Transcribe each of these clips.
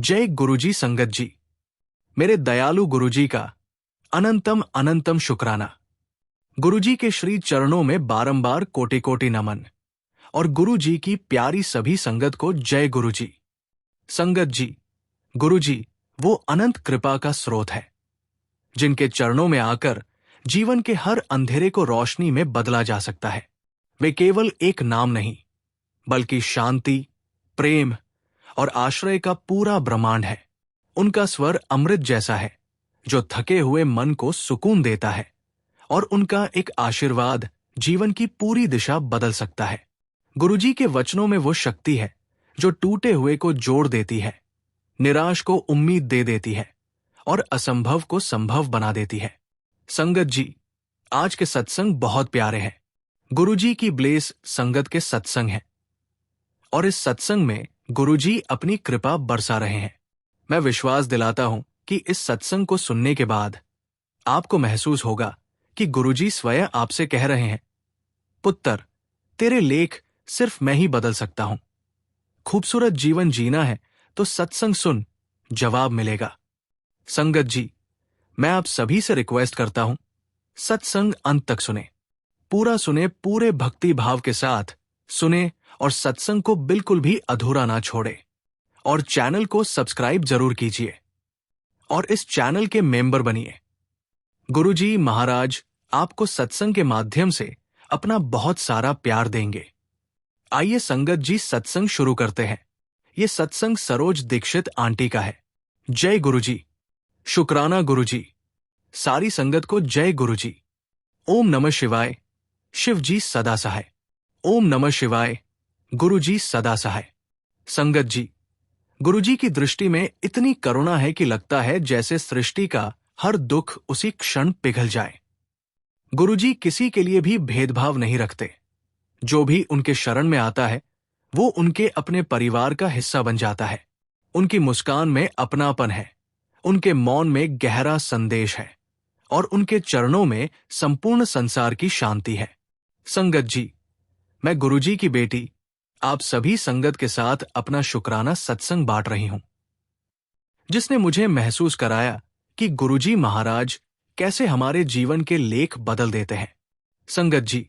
जय गुरुजी संगत जी। मेरे दयालु गुरुजी का अनंतम अनंतम शुक्राना। गुरुजी के श्री चरणों में बारंबार कोटि कोटि नमन और गुरुजी की प्यारी सभी संगत को जय गुरुजी। संगत जी, गुरुजी वो अनंत कृपा का स्रोत है जिनके चरणों में आकर जीवन के हर अंधेरे को रोशनी में बदला जा सकता है। वे केवल एक नाम नहीं बल्कि शांति, प्रेम और आश्रय का पूरा ब्रह्मांड है। उनका स्वर अमृत जैसा है जो थके हुए मन को सुकून देता है और उनका एक आशीर्वाद जीवन की पूरी दिशा बदल सकता है। गुरुजी के वचनों में वो शक्ति है जो टूटे हुए को जोड़ देती है, निराश को उम्मीद दे देती है और असंभव को संभव बना देती है। संगत जी, आज के सत्संग बहुत प्यारे हैं। गुरुजी की ब्लेस संगत के सत्संग है और इस सत्संग में गुरुजी अपनी कृपा बरसा रहे हैं। मैं विश्वास दिलाता हूं कि इस सत्संग को सुनने के बाद आपको महसूस होगा कि गुरुजी स्वयं आपसे कह रहे हैं, पुत्र, तेरे लेख सिर्फ मैं ही बदल सकता हूं। खूबसूरत जीवन जीना है तो सत्संग सुन, जवाब मिलेगा। संगत जी, मैं आप सभी से रिक्वेस्ट करता हूं, सत्संग अंत तक सुने, पूरा सुने, पूरे भक्ति भाव के साथ सुने और सत्संग को बिल्कुल भी अधूरा ना छोड़े। और चैनल को सब्सक्राइब जरूर कीजिए और इस चैनल के मेंबर बनिए। गुरुजी महाराज आपको सत्संग के माध्यम से अपना बहुत सारा प्यार देंगे। आइए संगत जी, सत्संग शुरू करते हैं। ये सत्संग सरोज दीक्षित आंटी का है। जय गुरुजी। शुक्राना गुरुजी। सारी संगत को जय गुरुजी। ओम नमः शिवाय। शिव जी सदा सहाय। ओम नमः शिवाय। गुरुजी सदा सहाय। संगत जी, गुरुजी की दृष्टि में इतनी करुणा है कि लगता है जैसे सृष्टि का हर दुख उसी क्षण पिघल जाए। गुरुजी किसी के लिए भी भेदभाव नहीं रखते। जो भी उनके शरण में आता है वो उनके अपने परिवार का हिस्सा बन जाता है। उनकी मुस्कान में अपनापन है, उनके मौन में गहरा संदेश है और उनके चरणों में संपूर्ण संसार की शांति है। संगत जी, मैं गुरुजी की बेटी आप सभी संगत के साथ अपना शुक्राना सत्संग बांट रही हूं, जिसने मुझे महसूस कराया कि गुरुजी महाराज कैसे हमारे जीवन के लेख बदल देते हैं। संगत जी,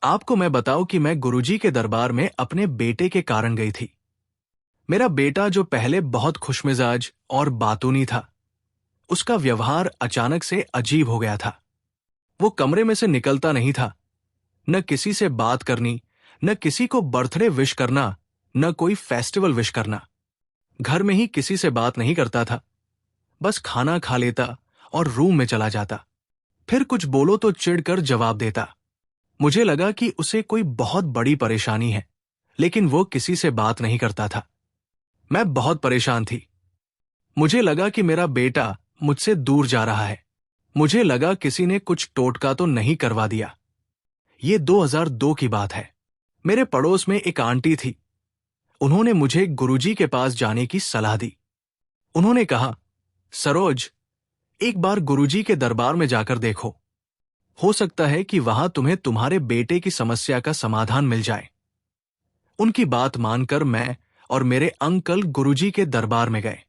आपको मैं बताऊं कि मैं गुरुजी के दरबार में अपने बेटे के कारण गई थी। मेरा बेटा जो पहले बहुत खुशमिजाज और बातूनी था, उसका व्यवहार अचानक से अजीब हो गया था। वो कमरे में से निकलता नहीं था, न किसी से बात करनी, न किसी को बर्थडे विश करना, न कोई फेस्टिवल विश करना। घर में ही किसी से बात नहीं करता था, बस खाना खा लेता और रूम में चला जाता। फिर कुछ बोलो तो चिढ़कर जवाब देता। मुझे लगा कि उसे कोई बहुत बड़ी परेशानी है, लेकिन वो किसी से बात नहीं करता था। मैं बहुत परेशान थी। मुझे लगा कि मेरा बेटा मुझसे दूर जा रहा है। मुझे लगा किसी ने कुछ टोटका तो नहीं करवा दिया। ये 2002 की बात है। मेरे पड़ोस में एक आंटी थी। उन्होंने मुझे गुरुजी के पास जाने की सलाह दी। उन्होंने कहा, सरोज, एक बार गुरुजी के दरबार में जाकर देखो। हो सकता है कि वहां तुम्हें तुम्हारे बेटे की समस्या का समाधान मिल जाए। उनकी बात मानकर मैं और मेरे अंकल गुरुजी के दरबार में गए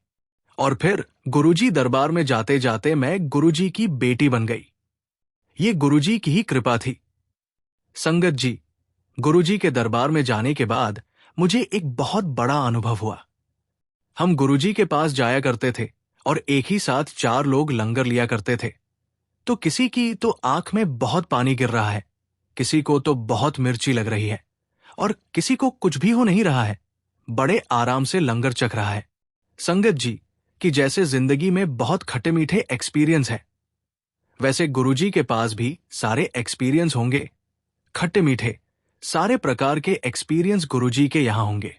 और फिर गुरुजी दरबार में जाते जाते मैं गुरुजी की बेटी बन गई। ये गुरुजी की ही कृपा थी। संगत जी, गुरुजी के दरबार में जाने के बाद मुझे एक बहुत बड़ा अनुभव हुआ। हम गुरुजी के पास जाया करते थे और एक ही साथ 4 लोग लंगर लिया करते थे। तो किसी की तो आंख में बहुत पानी गिर रहा है, किसी को तो बहुत मिर्ची लग रही है और किसी को कुछ भी हो नहीं रहा है, बड़े आराम से लंगर चख रहा है। संगत जी, कि जैसे जिंदगी में बहुत खट्टे मीठे एक्सपीरियंस है, वैसे गुरुजी के पास भी सारे एक्सपीरियंस होंगे। खट्टे मीठे सारे प्रकार के एक्सपीरियंस गुरुजी के यहां होंगे।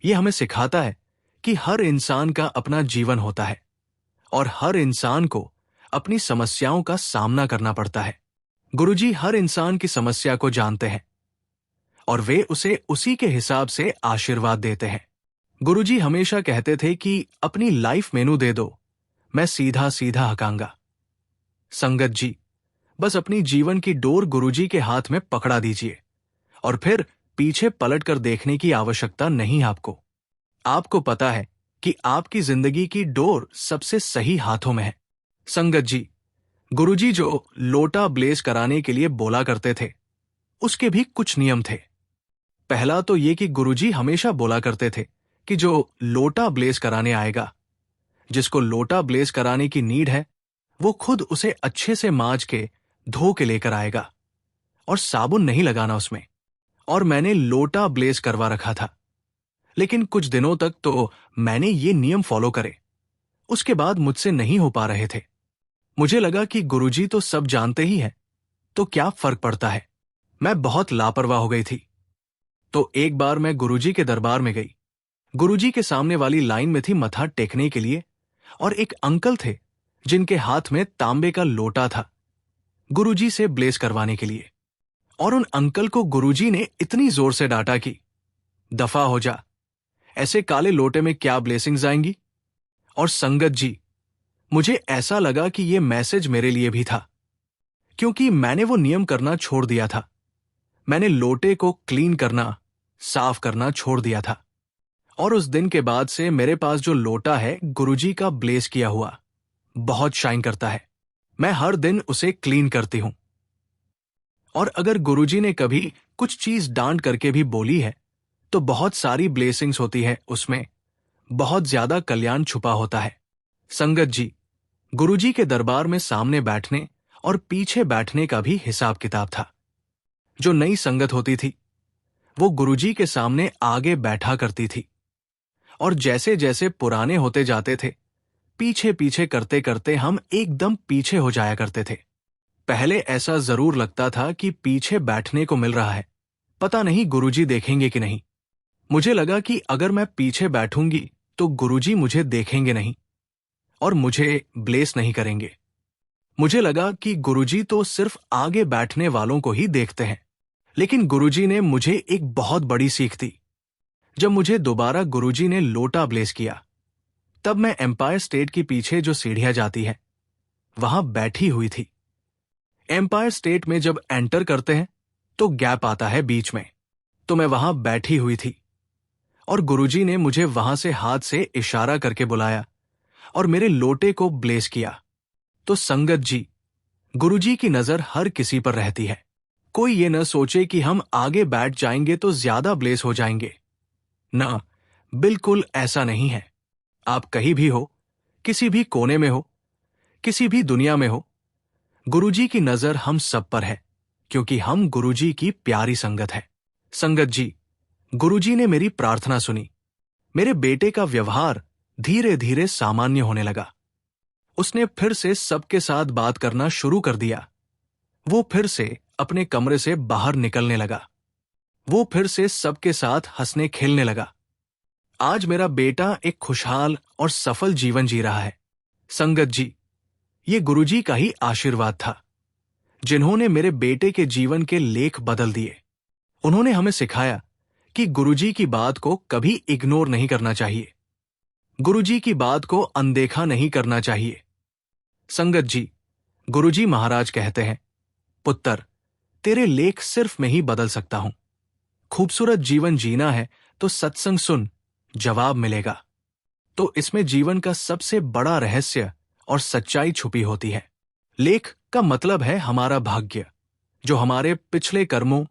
ये हमें सिखाता है कि हर इंसान का अपना जीवन होता है और हर इंसान को अपनी समस्याओं का सामना करना पड़ता है। गुरुजी हर इंसान की समस्या को जानते हैं और वे उसे उसी के हिसाब से आशीर्वाद देते हैं। गुरुजी हमेशा कहते थे कि अपनी लाइफ मेनू दे दो, मैं सीधा सीधा हकांगा। संगत जी, बस अपनी जीवन की डोर गुरुजी के हाथ में पकड़ा दीजिए और फिर पीछे पलट कर देखने की आवश्यकता नहीं। आपको पता है कि आपकी जिंदगी की डोर सबसे सही हाथों में है। संगत जी, गुरुजी जो लोटा ब्लेस कराने के लिए बोला करते थे, उसके भी कुछ नियम थे। पहला तो ये कि गुरुजी हमेशा बोला करते थे कि जो लोटा ब्लेस कराने आएगा, जिसको लोटा ब्लेस कराने की नीड है, वो खुद उसे अच्छे से मांज के धो के लेकर आएगा और साबुन नहीं लगाना उसमें। और मैंने लोटा ब्लेस करवा रखा था, लेकिन कुछ दिनों तक तो मैंने ये नियम फॉलो करे। उसके बाद मुझसे नहीं हो पा रहे थे। मुझे लगा कि गुरुजी तो सब जानते ही हैं, तो क्या फर्क पड़ता है। मैं बहुत लापरवाह हो गई थी। तो एक बार मैं गुरुजी के दरबार में गई। गुरुजी के सामने वाली लाइन में थी मत्था टेकने के लिए, और एक अंकल थे जिनके हाथ में तांबे का लोटा था गुरुजी से ब्लेस करवाने के लिए। और उन अंकल को गुरुजी ने इतनी जोर से डांटा कि दफा हो जा, ऐसे काले लोटे में क्या ब्लेसिंग्स आएंगी। और संगत जी, मुझे ऐसा लगा कि यह मैसेज मेरे लिए भी था, क्योंकि मैंने वो नियम करना छोड़ दिया था। मैंने लोटे को क्लीन करना, साफ करना छोड़ दिया था। और उस दिन के बाद से मेरे पास जो लोटा है गुरुजी का ब्लेस किया हुआ, बहुत शाइन करता है। मैं हर दिन उसे क्लीन करती हूं। और अगर गुरुजी ने कभी कुछ चीज डांट करके भी बोली है, तो बहुत सारी ब्लेसिंग्स होती है उसमें, बहुत ज्यादा कल्याण छुपा होता है। संगत जी, गुरुजी के दरबार में सामने बैठने और पीछे बैठने का भी हिसाब किताब था। जो नई संगत होती थी, वो गुरुजी के सामने आगे बैठा करती थी, और जैसे जैसे पुराने होते जाते थे, पीछे पीछे करते करते हम एकदम पीछे हो जाया करते थे। पहले ऐसा जरूर लगता था कि पीछे बैठने को मिल रहा है, पता नहीं गुरुजी देखेंगे कि नहीं। मुझे लगा कि अगर मैं पीछे बैठूंगी तो गुरुजी मुझे देखेंगे नहीं और मुझे ब्लेस नहीं करेंगे। मुझे लगा कि गुरुजी तो सिर्फ आगे बैठने वालों को ही देखते हैं। लेकिन गुरुजी ने मुझे एक बहुत बड़ी सीख दी। जब मुझे दोबारा गुरुजी ने लोटा ब्लेस किया, तब मैं एम्पायर स्टेट के पीछे जो सीढ़ियां जाती है, वहां बैठी हुई थी। एम्पायर स्टेट में जब एंटर करते हैं तो गैप आता है बीच में, तो मैं वहां बैठी हुई थी और गुरुजी ने मुझे वहां से हाथ से इशारा करके बुलाया और मेरे लोटे को ब्लेस किया। तो संगत जी, गुरुजी की नजर हर किसी पर रहती है। कोई ये न सोचे कि हम आगे बैठ जाएंगे तो ज्यादा ब्लेस हो जाएंगे। ना, बिल्कुल ऐसा नहीं है। आप कहीं भी हो, किसी भी कोने में हो, किसी भी दुनिया में हो, गुरुजी की नजर हम सब पर है, क्योंकि हम गुरुजी की प्यारी संगत है। संगत जी, गुरुजी ने मेरी प्रार्थना सुनी। मेरे बेटे का व्यवहार धीरे धीरे सामान्य होने लगा। उसने फिर से सबके साथ बात करना शुरू कर दिया। वो फिर से अपने कमरे से बाहर निकलने लगा। वो फिर से सबके साथ हंसने खेलने लगा। आज मेरा बेटा एक खुशहाल और सफल जीवन जी रहा है। संगत जी, ये गुरुजी का ही आशीर्वाद था, जिन्होंने मेरे बेटे के जीवन के लेख बदल दिए। उन्होंने हमें सिखाया कि गुरुजी की बात को कभी इग्नोर नहीं करना चाहिए, गुरुजी की बात को अनदेखा नहीं करना चाहिए। संगत जी, गुरुजी महाराज कहते हैं, पुत्र, तेरे लेख सिर्फ मैं ही बदल सकता हूं। खूबसूरत जीवन जीना है तो सत्संग सुन, जवाब मिलेगा। तो इसमें जीवन का सबसे बड़ा रहस्य और सच्चाई छुपी होती है। लेख का मतलब है हमारा भाग्य, जो हमारे पिछले कर्मों,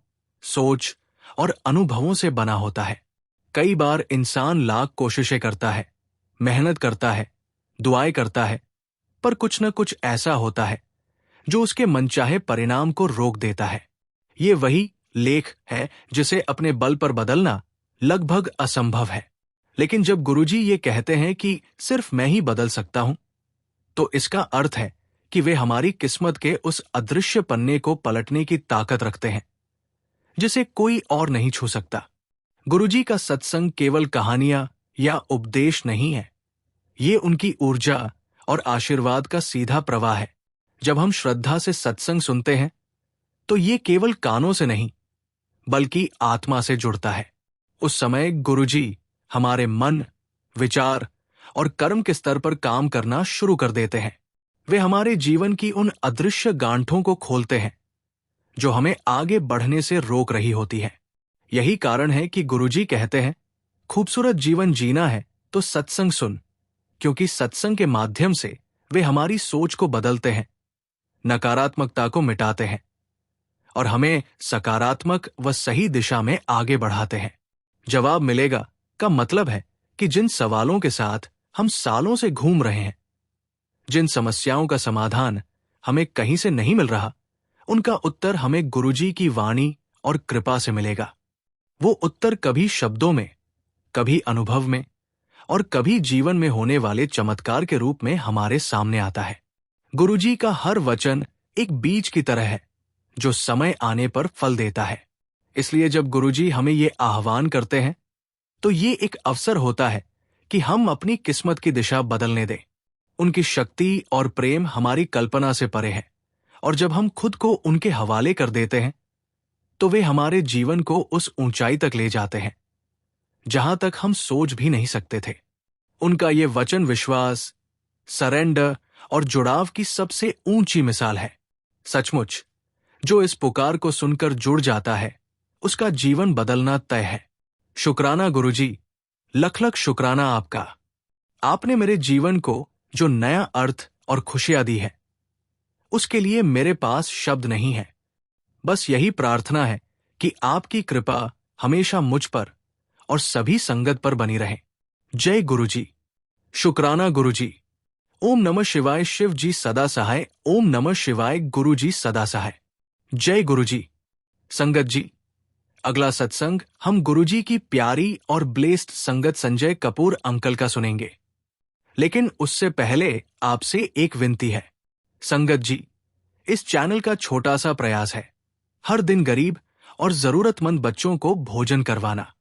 सोच और अनुभवों से बना होता है। कई बार इंसान लाख कोशिशें करता है, मेहनत करता है, दुआएं करता है, पर कुछ न कुछ ऐसा होता है जो उसके मनचाहे परिणाम को रोक देता है। ये वही लेख है जिसे अपने बल पर बदलना लगभग असंभव है। लेकिन जब गुरुजी ये कहते हैं कि सिर्फ मैं ही बदल सकता हूं, तो इसका अर्थ है कि वे हमारी किस्मत के उस अदृश्य पन्ने को पलटने की ताकत रखते हैं, जिसे कोई और नहीं छू सकता। गुरुजी का सत्संग केवल कहानियां या उपदेश नहीं है, ये उनकी ऊर्जा और आशीर्वाद का सीधा प्रवाह है। जब हम श्रद्धा से सत्संग सुनते हैं, तो ये केवल कानों से नहीं, बल्कि आत्मा से जुड़ता है। उस समय गुरुजी हमारे मन, विचार और कर्म के स्तर पर काम करना शुरू कर देते हैं। वे हमारे जीवन की उन अदृश्य गांठों को खोलते हैं जो हमें आगे बढ़ने से रोक रही होती है। यही कारण है कि गुरुजी कहते हैं, खूबसूरत जीवन जीना है तो सत्संग सुन, क्योंकि सत्संग के माध्यम से वे हमारी सोच को बदलते हैं, नकारात्मकता को मिटाते हैं और हमें सकारात्मक व सही दिशा में आगे बढ़ाते हैं। जवाब मिलेगा का मतलब है कि जिन सवालों के साथ हम सालों से घूम रहे हैं, जिन समस्याओं का समाधान हमें कहीं से नहीं मिल रहा, उनका उत्तर हमें गुरुजी की वाणी और कृपा से मिलेगा। वो उत्तर कभी शब्दों में, कभी अनुभव में और कभी जीवन में होने वाले चमत्कार के रूप में हमारे सामने आता है। गुरुजी का हर वचन एक बीज की तरह है जो समय आने पर फल देता है। इसलिए जब गुरुजी हमें ये आह्वान करते हैं तो ये एक अवसर होता है कि हम अपनी किस्मत की दिशा बदलने दें। उनकी शक्ति और प्रेम हमारी कल्पना से परे है और जब हम खुद को उनके हवाले कर देते हैं तो वे हमारे जीवन को उस ऊंचाई तक ले जाते हैं जहां तक हम सोच भी नहीं सकते थे। उनका ये वचन विश्वास, सरेंडर और जुड़ाव की सबसे ऊंची मिसाल है। सचमुच जो इस पुकार को सुनकर जुड़ जाता है उसका जीवन बदलना तय है। शुक्राना गुरुजी, लख लख शुक्राना आपका। आपने मेरे जीवन को जो नया अर्थ और खुशियां दी है उसके लिए मेरे पास शब्द नहीं है। बस यही प्रार्थना है कि आपकी कृपा हमेशा मुझ पर और सभी संगत पर बनी रहे। जय गुरुजी। शुक्राना गुरुजी। ओम नमः शिवाय। शिव जी सदा सहाय। ओम नमः शिवाय। गुरुजी सदा सहाय। जय गुरुजी। संगत जी, अगला सत्संग हम गुरुजी की प्यारी और ब्लेस्ड संगत संजय कपूर अंकल का सुनेंगे, लेकिन उससे पहले आपसे एक विनती है। संगत जी, इस चैनल का छोटा सा प्रयास है हर दिन गरीब और जरूरतमंद बच्चों को भोजन करवाना।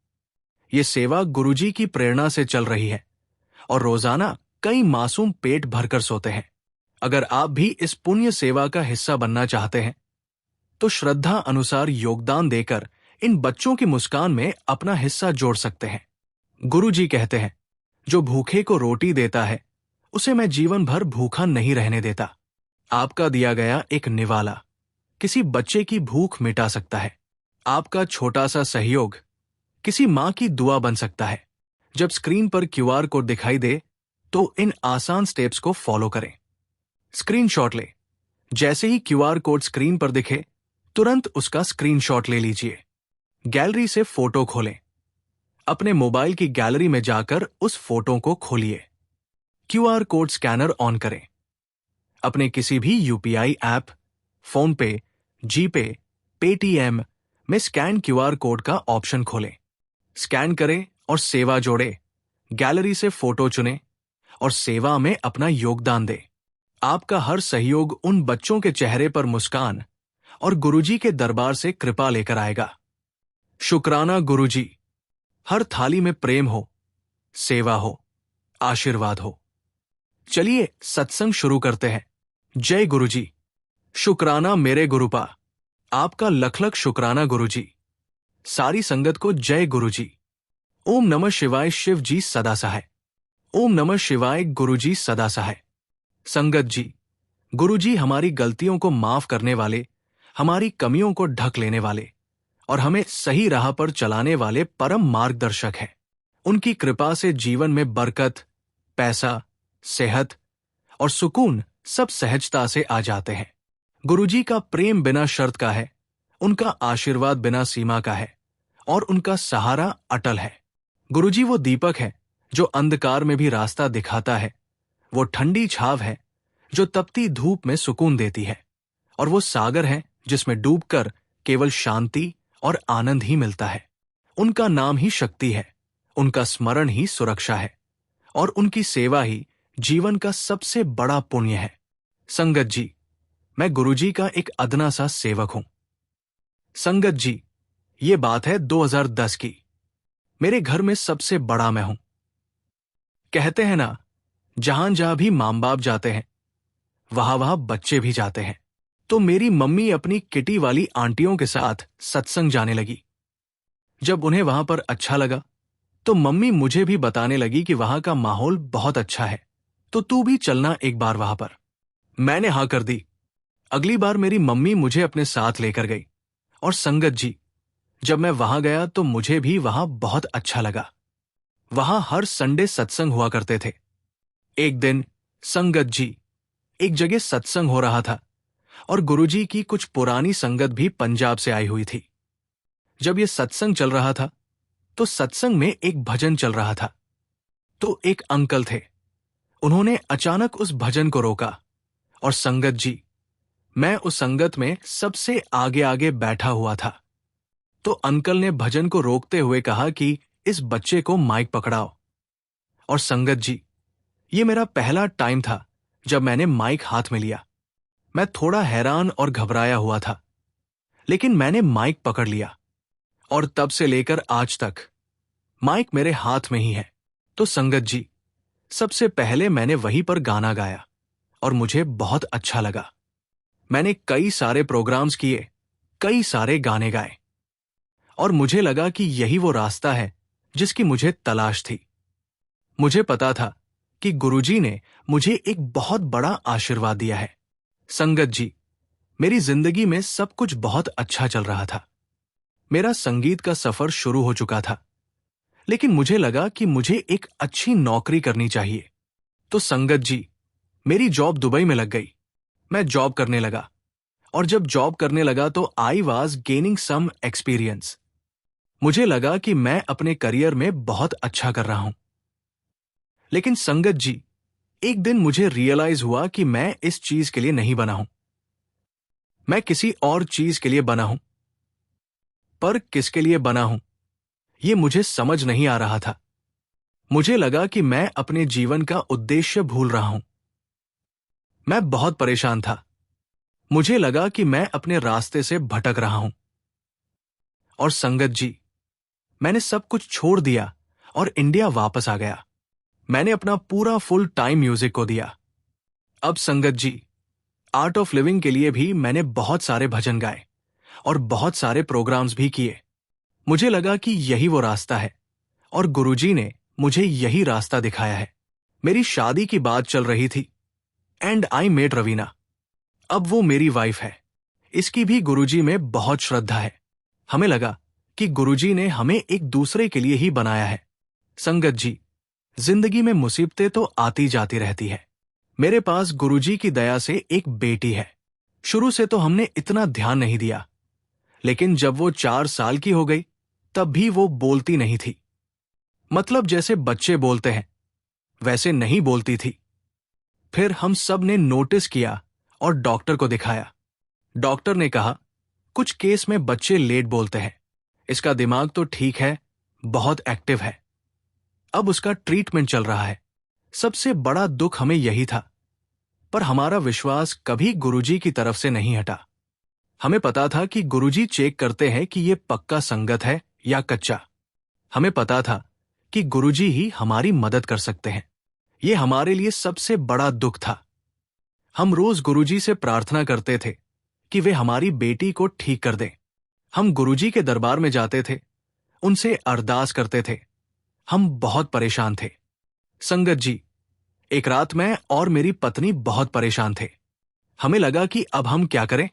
ये सेवा गुरुजी की प्रेरणा से चल रही है और रोजाना कई मासूम पेट भरकर सोते हैं। अगर आप भी इस पुण्य सेवा का हिस्सा बनना चाहते हैं तो श्रद्धा अनुसार योगदान देकर इन बच्चों की मुस्कान में अपना हिस्सा जोड़ सकते हैं। गुरुजी कहते हैं, जो भूखे को रोटी देता है उसे मैं जीवन भर भूखा नहीं रहने देता। आपका दिया गया एक निवाला किसी बच्चे की भूख मिटा सकता है। आपका छोटा सा सहयोग किसी मां की दुआ बन सकता है। जब स्क्रीन पर क्यूआर कोड दिखाई दे तो इन आसान स्टेप्स को फॉलो करें। स्क्रीनशॉट ले। जैसे ही क्यूआर कोड स्क्रीन पर दिखे तुरंत उसका स्क्रीनशॉट ले लीजिए। गैलरी से फोटो खोलें। अपने मोबाइल की गैलरी में जाकर उस फोटो को खोलिए। क्यूआर कोड स्कैनर ऑन करें। अपने किसी भी यूपीआई ऐप, फोन पे, जीपे, पेटीएम में स्कैन क्यूआर कोड का ऑप्शन खोलें। स्कैन करें और सेवा जोड़े। गैलरी से फोटो चुनें और सेवा में अपना योगदान दें। आपका हर सहयोग उन बच्चों के चेहरे पर मुस्कान और गुरुजी के दरबार से कृपा लेकर आएगा। शुक्राना गुरुजी। हर थाली में प्रेम हो, सेवा हो, आशीर्वाद हो। चलिए सत्संग शुरू करते हैं। जय गुरुजी। शुक्राना मेरे गुरुपा। आपका लख लख शुक्राना गुरुजी। सारी संगत को जय गुरुजी। ओम नमः शिवाय। शिव जी सदा सहाय। ओम नमः शिवाय। गुरुजी सदा सहाय। संगत जी, गुरुजी हमारी गलतियों को माफ करने वाले, हमारी कमियों को ढक लेने वाले और हमें सही राह पर चलाने वाले परम मार्गदर्शक हैं। उनकी कृपा से जीवन में बरकत, पैसा, सेहत और सुकून सब सहजता से आ जाते हैं। गुरुजी का प्रेम बिना शर्त का है, उनका आशीर्वाद बिना सीमा का है और उनका सहारा अटल है। गुरुजी वो दीपक है जो अंधकार में भी रास्ता दिखाता है, वो ठंडी छाव है जो तपती धूप में सुकून देती है और वो सागर है जिसमें डूबकर केवल शांति और आनंद ही मिलता है। उनका नाम ही शक्ति है, उनका स्मरण ही सुरक्षा है और उनकी सेवा ही जीवन का सबसे बड़ा पुण्य है। संगत जी, मैं गुरुजी का एक अदना सा सेवक हूं। संगत जी, ये बात है 2010 की। मेरे घर में सबसे बड़ा मैं हूं। कहते हैं ना, जहां जहां भी मां बाप जाते हैं वहां वहां बच्चे भी जाते हैं। तो मेरी मम्मी अपनी किटी वाली आंटियों के साथ सत्संग जाने लगी। जब उन्हें वहां पर अच्छा लगा तो मम्मी मुझे भी बताने लगी कि वहां का माहौल बहुत अच्छा है, तो तू भी चलना एक बार वहां पर। मैंने हाँ कर दी। अगली बार मेरी मम्मी मुझे अपने साथ लेकर गई और संगत जी, जब मैं वहां गया तो मुझे भी वहां बहुत अच्छा लगा। वहां हर संडे सत्संग हुआ करते थे। एक दिन संगत जी एक जगह सत्संग हो रहा था और गुरुजी की कुछ पुरानी संगत भी पंजाब से आई हुई थी। जब यह सत्संग चल रहा था तो सत्संग में एक भजन चल रहा था। तो एक अंकल थे, उन्होंने अचानक उस भजन को रोका और संगत जी, मैं उस संगत में सबसे आगे आगे बैठा हुआ था। तो अंकल ने भजन को रोकते हुए कहा कि इस बच्चे को माइक पकड़ाओ। और संगत जी, ये मेरा पहला टाइम था जब मैंने माइक हाथ में लिया। मैं थोड़ा हैरान और घबराया हुआ था, लेकिन मैंने माइक पकड़ लिया और तब से लेकर आज तक माइक मेरे हाथ में ही है। तो संगत जी, सबसे पहले मैंने वहीं पर गाना गाया और मुझे बहुत अच्छा लगा। मैंने कई सारे प्रोग्राम्स किए, कई सारे गाने गाए और मुझे लगा कि यही वो रास्ता है जिसकी मुझे तलाश थी। मुझे पता था कि गुरुजी ने मुझे एक बहुत बड़ा आशीर्वाद दिया है। संगत जी, मेरी जिंदगी में सब कुछ बहुत अच्छा चल रहा था। मेरा संगीत का सफर शुरू हो चुका था, लेकिन मुझे लगा कि मुझे एक अच्छी नौकरी करनी चाहिए। तो संगत जी, मेरी जॉब दुबई में लग गई। मैं जॉब करने लगा और जब जॉब करने लगा तो I was gaining some experience. मुझे लगा कि मैं अपने करियर में बहुत अच्छा कर रहा हूं। लेकिन संगत जी, एक दिन मुझे रियलाइज हुआ कि मैं इस चीज के लिए नहीं बना हूं। मैं किसी और चीज के लिए बना हूं, पर किसके लिए बना हूं यह मुझे समझ नहीं आ रहा था। मुझे लगा कि मैं अपने जीवन का उद्देश्य भूल रहा हूं। मैं बहुत परेशान था। मुझे लगा कि मैं अपने रास्ते से भटक रहा हूं। और संगत जी, मैंने सब कुछ छोड़ दिया और इंडिया वापस आ गया। मैंने अपना पूरा फुल टाइम म्यूजिक को दिया। अब संगत जी, आर्ट ऑफ लिविंग के लिए भी मैंने बहुत सारे भजन गाए और बहुत सारे प्रोग्राम्स भी किए। मुझे लगा कि यही वो रास्ता है और गुरुजी ने मुझे यही रास्ता दिखाया है। मेरी शादी की बात चल रही थी एंड आई मेट रवीना। अब वो मेरी वाइफ है। इसकी भी गुरुजी में बहुत श्रद्धा है। हमें लगा कि गुरुजी ने हमें एक दूसरे के लिए ही बनाया है। संगत जी, जिंदगी में मुसीबतें तो आती जाती रहती है। मेरे पास गुरुजी की दया से एक बेटी है। शुरू से तो हमने इतना ध्यान नहीं दिया, लेकिन जब वो 4 साल की हो गई तब भी वो बोलती नहीं थी। मतलब जैसे बच्चे बोलते हैं वैसे नहीं बोलती थी। फिर हम सब ने नोटिस किया और डॉक्टर को दिखाया। डॉक्टर ने कहा, कुछ केस में बच्चे लेट बोलते हैं। इसका दिमाग तो ठीक है, बहुत एक्टिव है। अब उसका ट्रीटमेंट चल रहा है। सबसे बड़ा दुख हमें यही था, पर हमारा विश्वास कभी गुरुजी की तरफ से नहीं हटा। हमें पता था कि गुरुजी चेक करते हैं कि ये पक्का संगत है या कच्चा। हमें पता था कि गुरुजी ही हमारी मदद कर सकते हैं। ये हमारे लिए सबसे बड़ा दुख था। हम रोज गुरुजी से प्रार्थना करते थे कि वे हमारी बेटी को ठीक कर दें। हम गुरुजी के दरबार में जाते थे, उनसे अरदास करते थे। हम बहुत परेशान थे। संगत जी, एक रात मैं और मेरी पत्नी बहुत परेशान थे। हमें लगा कि अब हम क्या करें।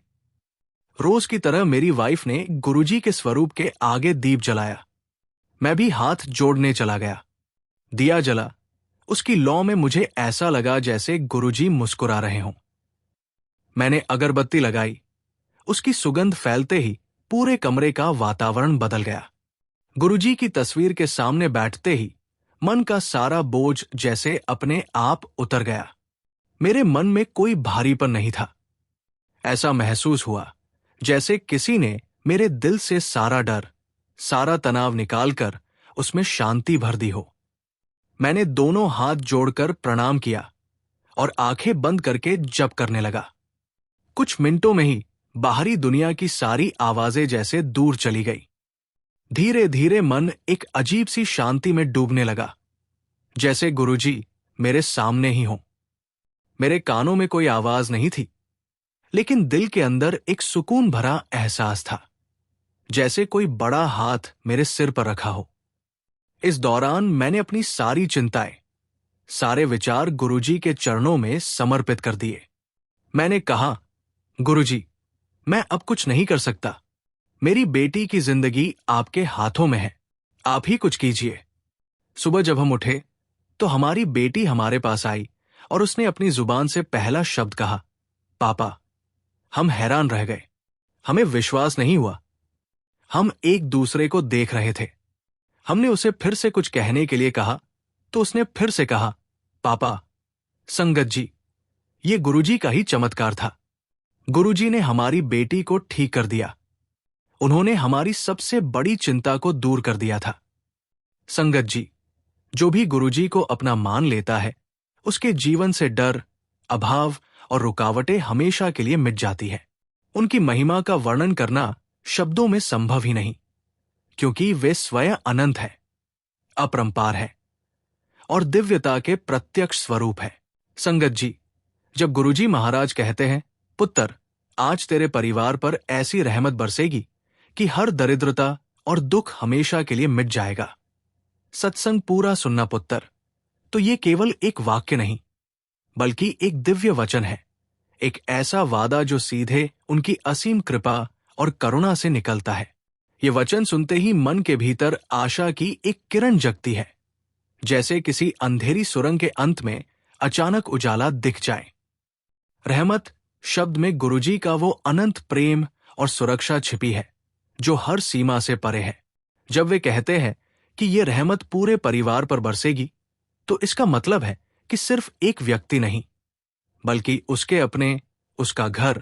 रोज की तरह मेरी वाइफ ने गुरुजी के स्वरूप के आगे दीप जलाया। मैं भी हाथ जोड़ने चला गया। दिया जला। उसकी लौ में मुझे ऐसा लगा जैसे गुरुजी मुस्कुरा रहे हों। मैंने अगरबत्ती लगाई। उसकी सुगंध फैलते ही पूरे कमरे का वातावरण बदल गया। गुरुजी की तस्वीर के सामने बैठते ही मन का सारा बोझ जैसे अपने आप उतर गया। मेरे मन में कोई भारीपन नहीं था। ऐसा महसूस हुआ जैसे किसी ने मेरे दिल से सारा डर, सारा तनाव निकालकर उसमें शांति भर दी हो। मैंने दोनों हाथ जोड़कर प्रणाम किया और आंखें बंद करके जप करने लगा। कुछ मिनटों में ही बाहरी दुनिया की सारी आवाजें जैसे दूर चली गई। धीरे धीरे मन एक अजीब सी शांति में डूबने लगा, जैसे गुरुजी मेरे सामने ही हों। मेरे कानों में कोई आवाज नहीं थी, लेकिन दिल के अंदर एक सुकून भरा एहसास था, जैसे कोई बड़ा हाथ मेरे सिर पर रखा हो। इस दौरान मैंने अपनी सारी चिंताएं, सारे विचार गुरुजी के चरणों में समर्पित कर दिए। मैंने कहा, गुरुजी, मैं अब कुछ नहीं कर सकता। मेरी बेटी की जिंदगी आपके हाथों में है। आप ही कुछ कीजिए। सुबह जब हम उठे तो हमारी बेटी हमारे पास आई और उसने अपनी जुबान से पहला शब्द कहा, पापा। हम हैरान रह गए, हमें विश्वास नहीं हुआ। हम एक दूसरे को देख रहे थे। हमने उसे फिर से कुछ कहने के लिए कहा तो उसने फिर से कहा, पापा। संगत जी, ये गुरुजी का ही चमत्कार था। गुरुजी ने हमारी बेटी को ठीक कर दिया। उन्होंने हमारी सबसे बड़ी चिंता को दूर कर दिया था। संगत जी, जो भी गुरुजी को अपना मान लेता है, उसके जीवन से डर, अभाव और रुकावटें हमेशा के लिए मिट जाती है। उनकी महिमा का वर्णन करना शब्दों में संभव ही नहीं, क्योंकि वे स्वयं अनंत है, अपरंपार है और दिव्यता के प्रत्यक्ष स्वरूप है। संगत जी, जब गुरुजी महाराज कहते हैं, पुत्र, आज तेरे परिवार पर ऐसी रहमत बरसेगी कि हर दरिद्रता और दुख हमेशा के लिए मिट जाएगा। सत्संग पूरा सुनना पुत्र, तो ये केवल एक वाक्य नहीं, बल्कि एक दिव्य वचन है, एक ऐसा वादा जो सीधे उनकी असीम कृपा और करुणा से निकलता है। ये वचन सुनते ही मन के भीतर आशा की एक किरण जगती है, जैसे किसी अंधेरी सुरंग के अंत में अचानक उजाला दिख जाए। रहमत शब्द में गुरुजी का वो अनंत प्रेम और सुरक्षा छिपी है जो हर सीमा से परे है। जब वे कहते हैं कि ये रहमत पूरे परिवार पर बरसेगी, तो इसका मतलब है कि सिर्फ एक व्यक्ति नहीं, बल्कि उसके अपने, उसका घर,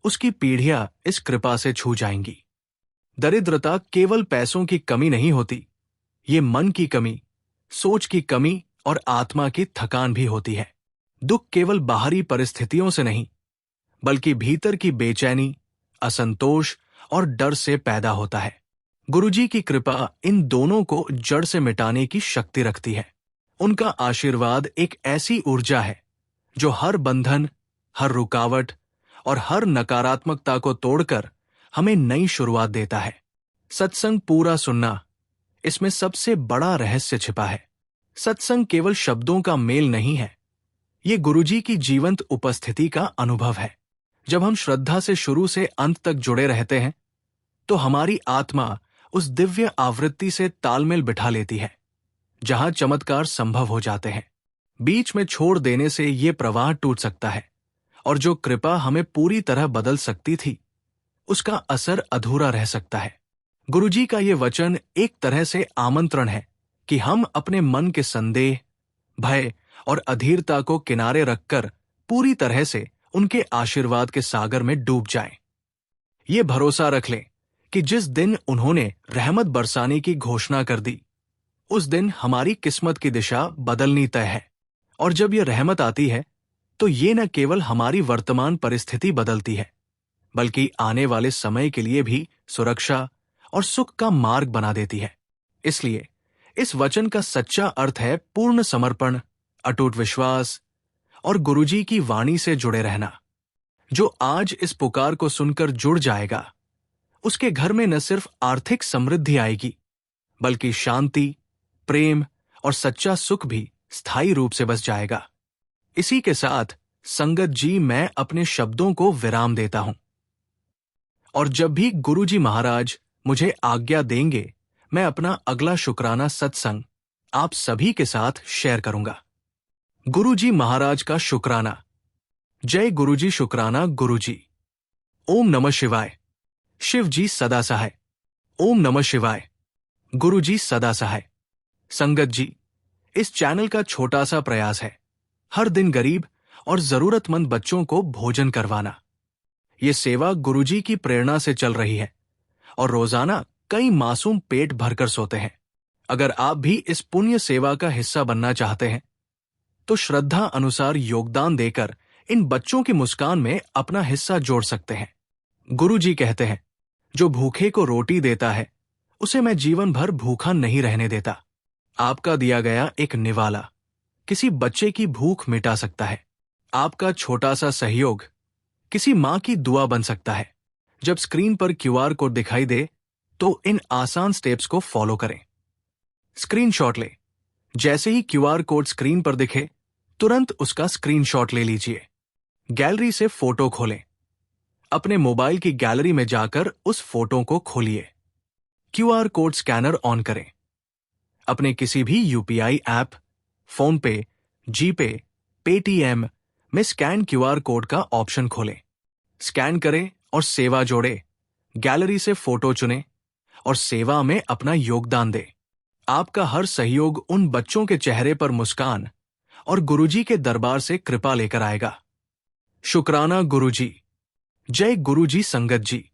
उसकी पीढ़ियां इस कृपा से छू जाएंगी। दरिद्रता केवल पैसों की कमी नहीं होती, ये मन की कमी, सोच की कमी और आत्मा की थकान भी होती है। दुख केवल बाहरी परिस्थितियों से नहीं, बल्कि भीतर की बेचैनी, असंतोष और डर से पैदा होता है। गुरुजी की कृपा इन दोनों को जड़ से मिटाने की शक्ति रखती है। उनका आशीर्वाद एक ऐसी ऊर्जा है जो हर बंधन, हर रुकावट और हर नकारात्मकता को तोड़कर हमें नई शुरुआत देता है। सत्संग पूरा सुनना, इसमें सबसे बड़ा रहस्य छिपा है। सत्संग केवल शब्दों का मेल नहीं है, ये गुरुजी की जीवंत उपस्थिति का अनुभव है। जब हम श्रद्धा से शुरू से अंत तक जुड़े रहते हैं, तो हमारी आत्मा उस दिव्य आवृत्ति से तालमेल बिठा लेती है, जहां चमत्कार संभव हो जाते हैं। बीच में छोड़ देने से ये प्रवाह टूट सकता है, और जो कृपा हमें पूरी तरह बदल सकती थी, उसका असर अधूरा रह सकता है। गुरुजी का ये वचन एक तरह से आमंत्रण है कि हम अपने मन के संदेह, भय और अधीरता को किनारे रखकर पूरी तरह से उनके आशीर्वाद के सागर में डूब जाएं। ये भरोसा रख लें कि जिस दिन उन्होंने रहमत बरसाने की घोषणा कर दी, उस दिन हमारी किस्मत की दिशा बदलनी तय है। और जब यह रहमत आती है, तो ये न केवल हमारी वर्तमान परिस्थिति बदलती है, बल्कि आने वाले समय के लिए भी सुरक्षा और सुख का मार्ग बना देती है। इसलिए इस वचन का सच्चा अर्थ है पूर्ण समर्पण, अटूट विश्वास और गुरुजी की वाणी से जुड़े रहना। जो आज इस पुकार को सुनकर जुड़ जाएगा, उसके घर में न सिर्फ आर्थिक समृद्धि आएगी, बल्कि शांति, प्रेम और सच्चा सुख भी स्थायी रूप से बस जाएगा। इसी के साथ संगत जी, मैं अपने शब्दों को विराम देता हूं, और जब भी गुरुजी महाराज मुझे आज्ञा देंगे, मैं अपना अगला शुक्राना सत्संग आप सभी के साथ शेयर करूंगा। गुरुजी महाराज का शुक्राना। जय गुरुजी शुक्राना गुरुजी। ओम नमः शिवाय। शिव जी सदा सहाय। ओम नमः शिवाय। गुरुजी सदा सहाय। संगत जी, इस चैनल का छोटा सा प्रयास है हर दिन गरीब और जरूरतमंद बच्चों को भोजन करवाना। ये सेवा गुरुजी की प्रेरणा से चल रही है और रोजाना कई मासूम पेट भरकर सोते हैं। अगर आप भी इस पुण्य सेवा का हिस्सा बनना चाहते हैं, तो श्रद्धा अनुसार योगदान देकर इन बच्चों की मुस्कान में अपना हिस्सा जोड़ सकते हैं। गुरुजी कहते हैं, जो भूखे को रोटी देता है, उसे मैं जीवन भर भूखा नहीं रहने देता। आपका दिया गया एक निवाला किसी बच्चे की भूख मिटा सकता है। आपका छोटा सा सहयोग किसी मां की दुआ बन सकता है। जब स्क्रीन पर क्यूआर कोड दिखाई दे, तो इन आसान स्टेप्स को फॉलो करें। स्क्रीनशॉट ले। जैसे ही क्यूआर कोड स्क्रीन पर दिखे, तुरंत उसका स्क्रीनशॉट ले लीजिए। गैलरी से फोटो खोलें। अपने मोबाइल की गैलरी में जाकर उस फोटो को खोलिए। क्यूआर कोड स्कैनर ऑन करें। अपने किसी भी यूपीआई ऐप, फोन पे, जीपे, पेटीएम में स्कैन क्यूआर कोड का ऑप्शन खोलें। स्कैन करें और सेवा जोड़े, गैलरी से फोटो चुनें और सेवा में अपना योगदान दें। आपका हर सहयोग उन बच्चों के चेहरे पर मुस्कान और गुरुजी के दरबार से कृपा लेकर आएगा। शुक्राना गुरुजी। जय गुरुजी संगत जी।